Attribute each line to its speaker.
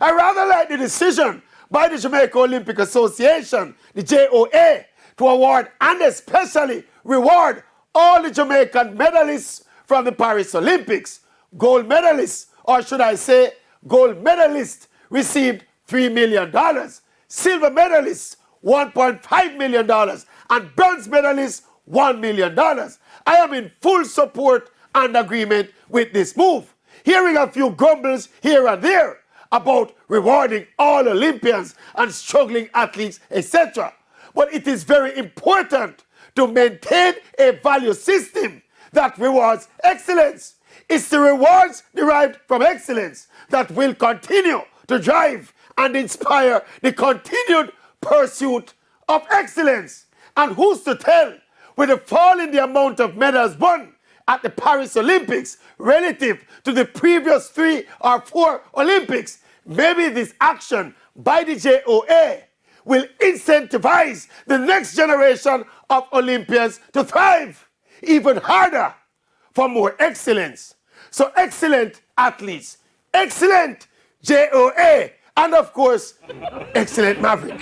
Speaker 1: I rather like the decision by the Jamaica Olympic Association, the JOA, to award and especially reward all the Jamaican medalists from the Paris Olympics. Gold medalists, or should I say gold medalists, received $3 million. Silver medalists, $1.5 million. And bronze medalists, $1 million. I am in full support and agreement with this move. Hearing a few grumbles here and there about rewarding all Olympians and struggling athletes, etc. But it is very important to maintain a value system that rewards excellence. It's the rewards derived from excellence that will continue to drive and inspire the continued pursuit of excellence. And who's to tell, with the fall in the amount of medals won at the Paris Olympics relative to the previous 3 or 4 Olympics, maybe this action by the JOA will incentivize the next generation of Olympians to thrive even harder for more excellence. So excellent athletes, excellent JOA, and of course, excellent Maverick.